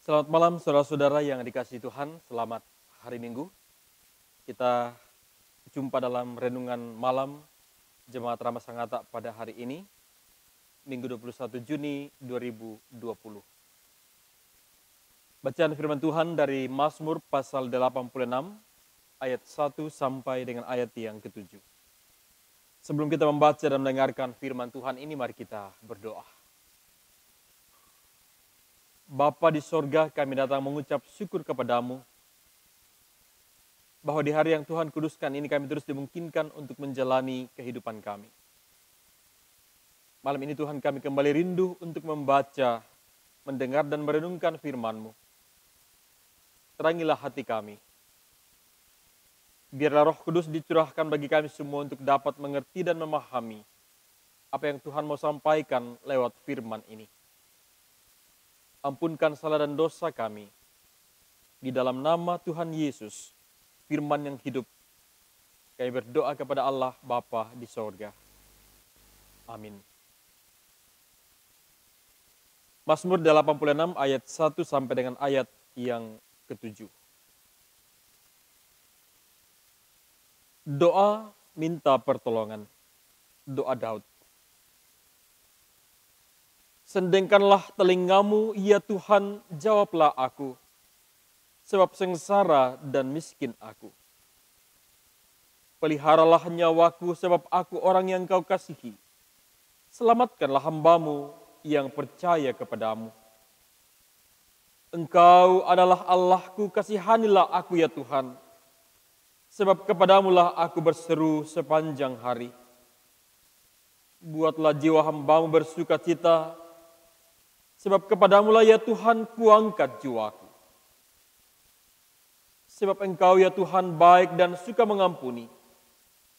Selamat malam saudara-saudara yang dikasihi Tuhan, selamat hari Minggu. Kita jumpa dalam renungan malam Jemaat Rama Sangatta pada hari ini, Minggu 21 Juni 2020. Bacaan firman Tuhan dari Mazmur pasal 86 ayat 1 sampai dengan ayat yang ke-7. Sebelum kita membaca dan mendengarkan firman Tuhan ini, mari kita berdoa. Bapa di sorga, kami datang mengucap syukur kepadamu bahwa di hari yang Tuhan kuduskan ini kami terus dimungkinkan untuk menjalani kehidupan kami. Malam ini Tuhan, kami kembali rindu untuk membaca, mendengar dan merenungkan firman-Mu. Terangilah hati kami. Biarlah Roh Kudus dicurahkan bagi kami semua untuk dapat mengerti dan memahami apa yang Tuhan mau sampaikan lewat firman ini. Ampunkan salah dan dosa kami. Di dalam nama Tuhan Yesus, firman yang hidup, kami berdoa kepada Allah Bapa di sorga. Amin. Mazmur 86 ayat 1 sampai dengan ayat yang ke-7. Doa minta pertolongan. Doa Daud. Sendengkanlah telingamu, ya Tuhan, jawablah aku, sebab sengsara dan miskin aku. Peliharalah nyawaku, sebab aku orang yang kau kasihi. Selamatkanlah hambamu yang percaya kepadamu. Engkau adalah Allahku, kasihanilah aku ya Tuhan, sebab kepadamulah aku berseru sepanjang hari. Buatlah jiwa hambamu bersuka cita, sebab kepadamulah ya Tuhan kuangkat jiwaku. Sebab Engkau ya Tuhan baik dan suka mengampuni,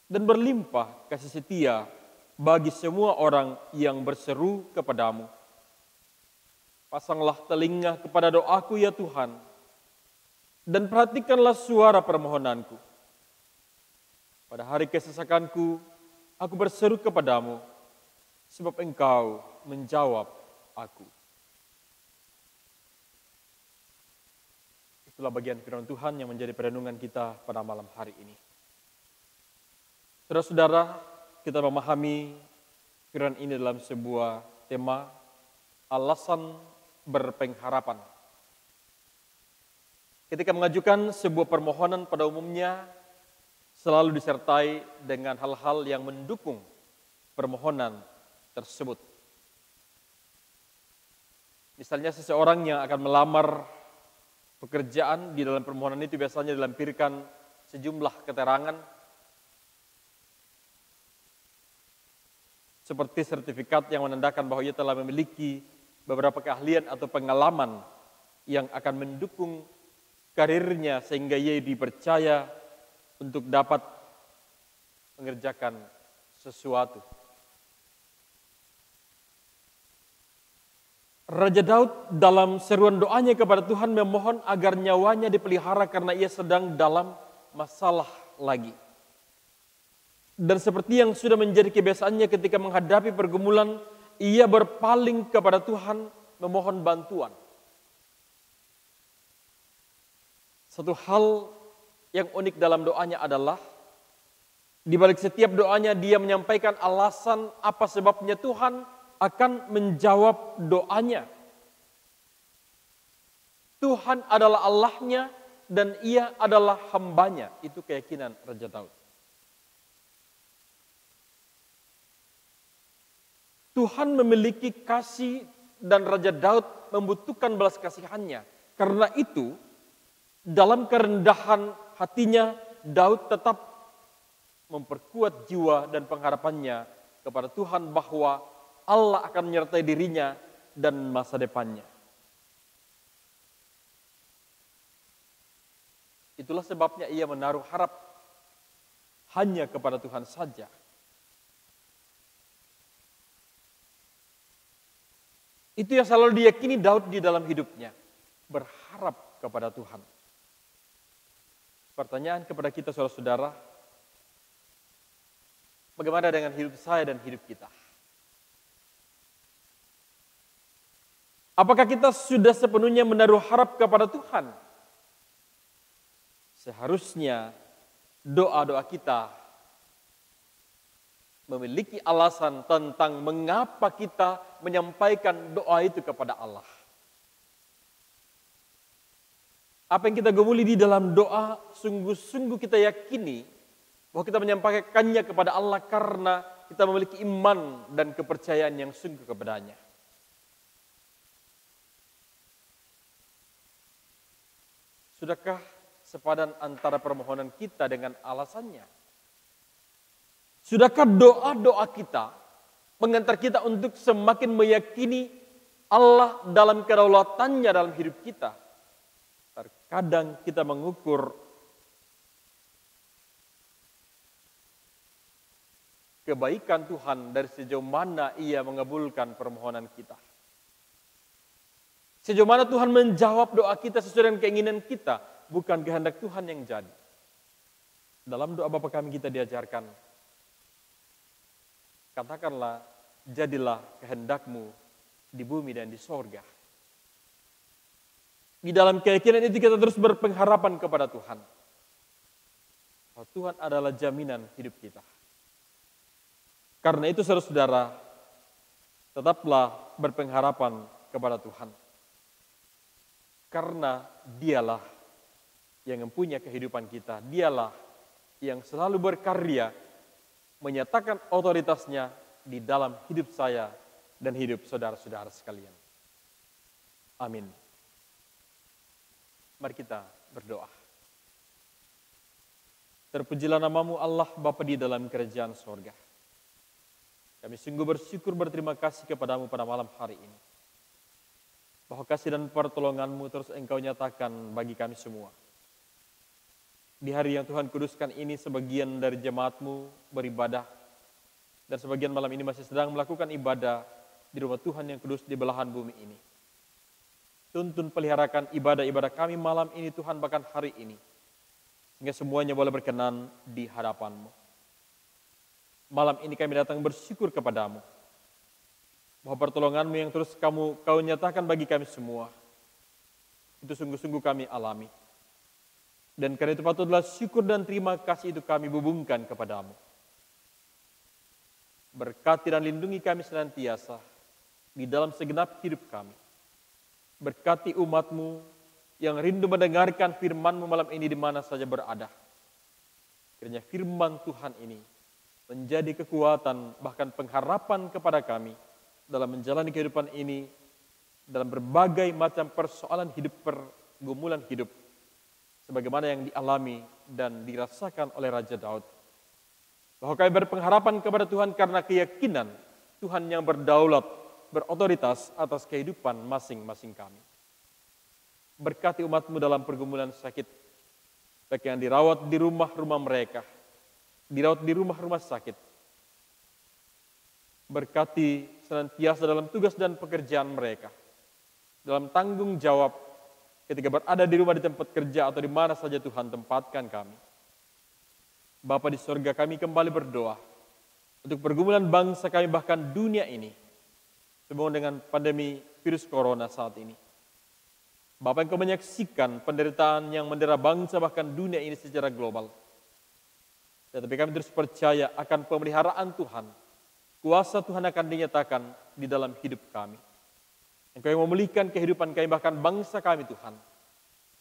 dan berlimpah kasih setia bagi semua orang yang berseru kepadamu. Pasanglah telinga kepada doaku ya Tuhan, dan perhatikanlah suara permohonanku. Pada hari kesesakanku, aku berseru kepadamu, sebab Engkau menjawab aku. Itulah bagian firman Tuhan yang menjadi perenungan kita pada malam hari ini. Saudara-saudara, kita memahami firman ini dalam sebuah tema alasan berpengharapan. Ketika mengajukan sebuah permohonan pada umumnya selalu disertai dengan hal-hal yang mendukung permohonan tersebut. Misalnya seseorang yang akan melamar pekerjaan, di dalam permohonan itu biasanya dilampirkan sejumlah keterangan seperti sertifikat yang menandakan bahwa ia telah memiliki beberapa keahlian atau pengalaman yang akan mendukung karirnya sehingga ia dipercaya untuk dapat mengerjakan sesuatu. Raja Daud dalam seruan doanya kepada Tuhan memohon agar nyawanya dipelihara karena ia sedang dalam masalah lagi. Dan seperti yang sudah menjadi kebiasaannya ketika menghadapi pergumulan, ia berpaling kepada Tuhan memohon bantuan. Satu hal yang unik dalam doanya adalah di balik setiap doanya dia menyampaikan alasan apa sebabnya Tuhan akan menjawab doanya. Tuhan adalah Allahnya dan ia adalah hambanya. Itu keyakinan Raja Daud. Tuhan memiliki kasih dan Raja Daud membutuhkan belas kasihannya. Karena itu, dalam kerendahan hatinya, Daud tetap memperkuat jiwa dan pengharapannya kepada Tuhan bahwa Allah akan menyertai dirinya dan masa depannya. Itulah sebabnya ia menaruh harap hanya kepada Tuhan saja. Itu yang selalu diyakini Daud di dalam hidupnya. Berharap kepada Tuhan. Pertanyaan kepada kita saudara-saudara, bagaimana dengan hidup saya dan hidup kita? Apakah kita sudah sepenuhnya menaruh harap kepada Tuhan? Seharusnya doa-doa kita memiliki alasan tentang mengapa kita menyampaikan doa itu kepada Allah. Apa yang kita gumuli di dalam doa, sungguh-sungguh kita yakini bahwa kita menyampaikannya kepada Allah karena kita memiliki iman dan kepercayaan yang sungguh kepadanya. Sudahkah sepadan antara permohonan kita dengan alasannya? Sudahkah doa-doa kita mengantar kita untuk semakin meyakini Allah dalam kedaulatannya dalam hidup kita? Terkadang kita mengukur kebaikan Tuhan dari sejauh mana Ia mengabulkan permohonan kita. Sejauh mana Tuhan menjawab doa kita sesuai dengan keinginan kita, bukan kehendak Tuhan yang jadi. Dalam doa Bapa kami kita diajarkan, katakanlah, jadilah kehendak-Mu di bumi dan di sorga. Di dalam keyakinan itu kita terus berpengharapan kepada Tuhan. Bahwa Tuhan adalah jaminan hidup kita. Karena itu saudara-saudara, tetaplah berpengharapan kepada Tuhan. Karena Dialah yang mempunyai kehidupan kita. Dialah yang selalu berkarya menyatakan otoritasnya di dalam hidup saya dan hidup saudara-saudara sekalian. Amin. Mari kita berdoa. Terpujilah nama-Mu Allah Bapa di dalam kerajaan sorga. Kami sungguh bersyukur berterima kasih kepada-Mu pada malam hari ini. Bahwa kasih dan pertolongan-Mu terus Engkau nyatakan bagi kami semua. Di hari yang Tuhan kuduskan ini, sebagian dari jemaat-Mu beribadah. Dan sebagian malam ini masih sedang melakukan ibadah di rumah Tuhan yang kudus di belahan bumi ini. Tuntun peliharakan ibadah-ibadah kami malam ini Tuhan, bahkan hari ini. Sehingga semuanya boleh berkenan di hadapan-Mu. Malam ini kami datang bersyukur kepada-Mu. Bahwa pertolongan-Mu yang terus Kau nyatakan bagi kami semua. Itu sungguh-sungguh kami alami. Dan karena itu patutlah syukur dan terima kasih itu kami hubungkan kepada-Mu. Berkati dan lindungi kami senantiasa di dalam segenap hidup kami. Berkati umat-Mu yang rindu mendengarkan firman-Mu malam ini di mana saja berada. Kiranya firman Tuhan ini menjadi kekuatan bahkan pengharapan kepada kami dalam menjalani kehidupan ini, dalam berbagai macam persoalan hidup, pergumulan hidup, sebagaimana yang dialami dan dirasakan oleh Raja Daud. Bahwa kami berpengharapan kepada Tuhan karena keyakinan Tuhan yang berdaulat, berotoritas atas kehidupan masing-masing kami. Berkati umat-Mu dalam pergumulan sakit, baik yang dirawat di rumah-rumah mereka, dirawat di rumah-rumah sakit. Berkati senantiasa dalam tugas dan pekerjaan mereka, dalam tanggung jawab ketika berada di rumah, di tempat kerja, atau di mana saja Tuhan tempatkan kami. Bapa di sorga, kami kembali berdoa untuk pergumulan bangsa kami, bahkan dunia ini, semua dengan pandemi virus corona saat ini. Bapa, Engkau menyaksikan penderitaan yang mendera bangsa bahkan dunia ini secara global. Tetapi kami terus percaya akan pemeliharaan Tuhan. Kuasa Tuhan akan dinyatakan di dalam hidup kami. Engkau yang memulihkan kehidupan kami, bahkan bangsa kami Tuhan.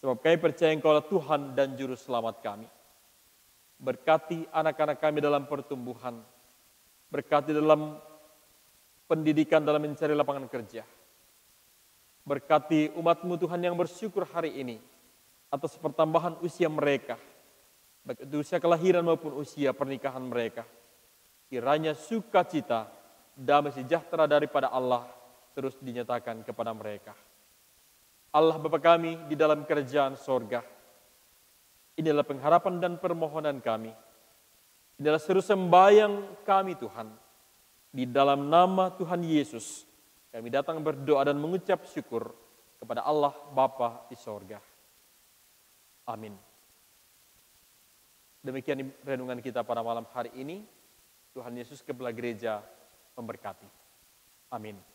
Sebab kami percaya Engkau adalah Tuhan dan Juru Selamat kami. Berkati anak-anak kami dalam pertumbuhan. Berkati dalam pendidikan, dalam mencari lapangan kerja. Berkati umat-Mu Tuhan yang bersyukur hari ini atas pertambahan usia mereka. Baik itu usia kelahiran maupun usia pernikahan mereka. Kiranya sukacita, damai sejahtera daripada Allah terus dinyatakan kepada mereka. Allah Bapa kami di dalam kerajaan sorga, inilah pengharapan dan permohonan kami. Inilah seru sembahyang kami Tuhan. Di dalam nama Tuhan Yesus, kami datang berdoa dan mengucap syukur kepada Allah Bapa di sorga. Amin. Demikian renungan kita pada malam hari ini. Tuhan Yesus Kepala Gereja memberkati. Amin.